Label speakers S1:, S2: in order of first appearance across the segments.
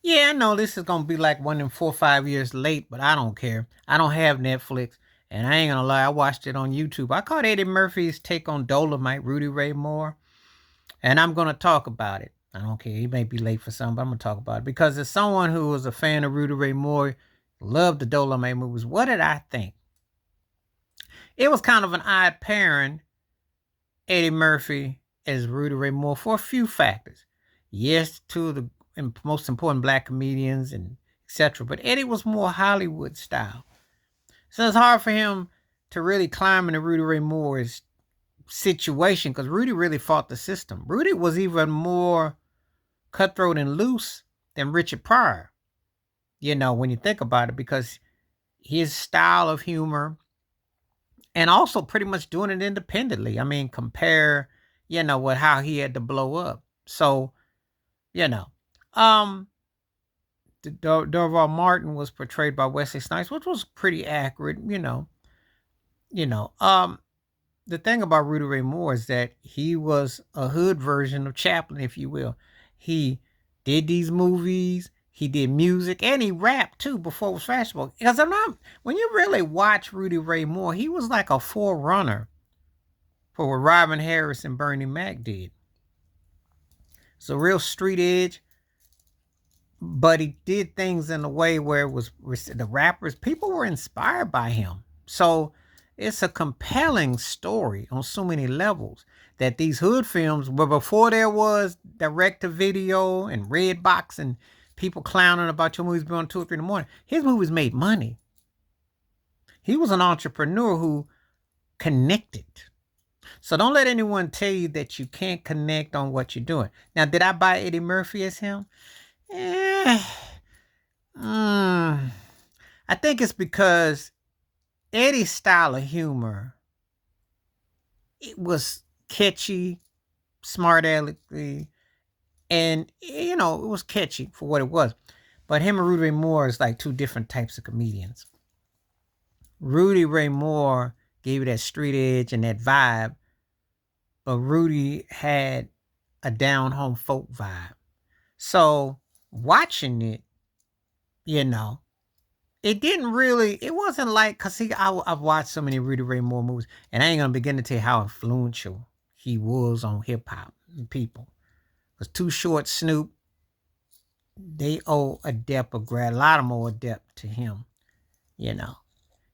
S1: Yeah, I know this is gonna be like one in 4 or 5 years late, but I don't care. I don't have Netflix, and I ain't gonna lie, I watched it on YouTube. I caught Eddie Murphy's take on Dolomite, Rudy Ray Moore, and I'm gonna talk about it. I don't care. He may be late for some, but I'm gonna talk about it because as someone who was a fan of Rudy Ray Moore, loved the Dolomite movies. What did I think? It was kind of an odd pairing, Eddie Murphy as Rudy Ray Moore for a few factors. Yes, two of the most important black comedians and etc. But Eddie was more Hollywood style. So it's hard for him to really climb into Rudy Ray Moore's situation because Rudy really fought the system. Rudy was even more cutthroat and loose than Richard Pryor, when you think about it, because his style of humor and also pretty much doing it independently. I mean, compare, with how he had to blow up. So, you know, um, Dorval Martin was portrayed by Wesley Snipes, which was pretty accurate. You know. The thing about Rudy Ray Moore is that he was a hood version of Chaplin, if you will. He did these movies, he did music, and he rapped too before it was fashionable. Because when you really watch Rudy Ray Moore, he was like a forerunner for what Robin Harris and Bernie Mac did. It's a real street edge, but he did things in a way where it was the rappers, people were inspired by him. So it's a compelling story on so many levels that these hood films, but before there was direct to video and red box and people clowning about your movies being on 2 or 3 in the morning, his movies made money. He was an entrepreneur who connected. So don't let anyone tell you that you can't connect on what you're doing. Now, did I buy Eddie Murphy as him? Eh, mm, I think it's because Eddie's style of humor, it was catchy, smart alecky, and it was catchy for what it was. But him and Rudy Ray Moore is like two different types of comedians. Rudy Ray Moore gave you that street edge and that vibe, but Rudy had a down home folk vibe. So watching it, it wasn't like, because see, I've watched so many Rudy Ray Moore movies, and I ain't going to begin to tell you how influential he was on hip hop and people. Because Too Short, Snoop, they owe a lot of more depth to him, you know.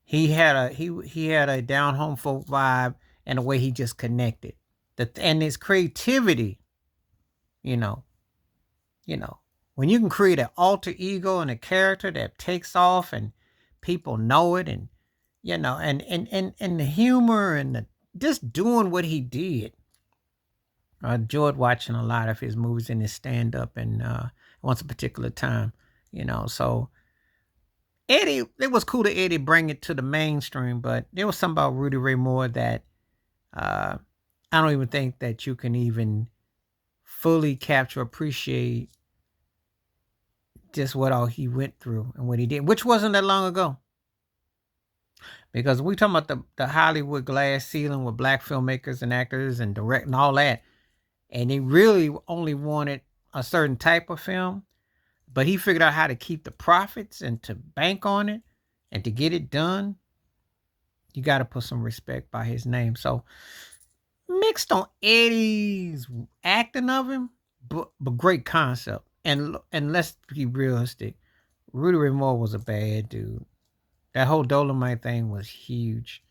S1: He had a down home folk vibe and the way he just connected. And his creativity, you know, when you can create an alter ego and a character that takes off and people know it, and and the humor and just doing what he did. I enjoyed watching a lot of his movies and his stand up and once a particular time, so Eddie, it was cool to Eddie bring it to the mainstream, but there was something about Rudy Ray Moore that uh, I don't even think that you can even fully capture, appreciate just what all he went through and what he did, which wasn't that long ago. Because we talking about the Hollywood glass ceiling with black filmmakers and actors and direct and all that, and he really only wanted a certain type of film, but he figured out how to keep the profits and to bank on it and to get it done. You got to put some respect by his name. So mixed on Eddie's acting of him, but great concept. And let's be realistic, Rudy Ray Moore was a bad dude. That whole Dolomite thing was huge.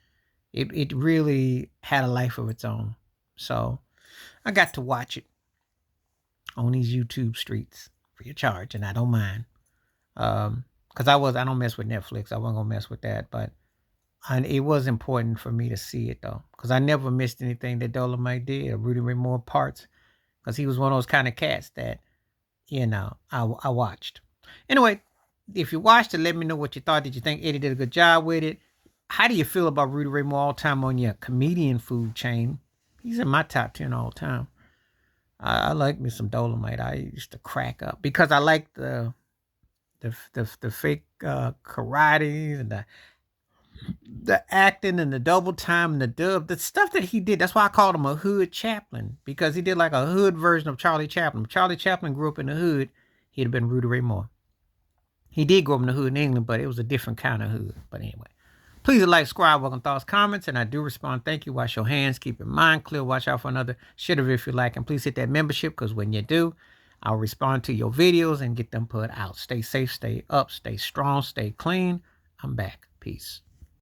S1: It really had a life of its own. So I got to watch it on these YouTube streets free of charge, and I don't mind. Because I don't mess with Netflix. I wasn't gonna mess with that, but it was important for me to see it though, because I never missed anything that Dolomite did or Rudy Ray Moore parts, because he was one of those kind of cats that I watched. Anyway, if you watched it, let me know what you thought. Did you think Eddie did a good job with it? How do you feel about Rudy Ray Moore all time on your comedian food chain? He's in my top 10 all time. I like me some Dolomite. I used to crack up because I like the fake karate and the acting and the double time and the dub, the stuff that he did. That's why I called him a hood Chaplin, because he did like a hood version of Charlie Chaplin. Charlie Chaplin grew up in the hood. he'd have been Rudy Ray Moore. He did grow up in the hood in England, but it was a different kind of hood. But anyway, please like, subscribe, welcome thoughts, comments, and I do respond. Thank you. Wash your hands. Keep your mind clear. Watch out for another shitter if you like. And please hit that membership, because when you do, I'll respond to your videos and get them put out. Stay safe, stay up, stay strong, stay clean. I'm back. Peace.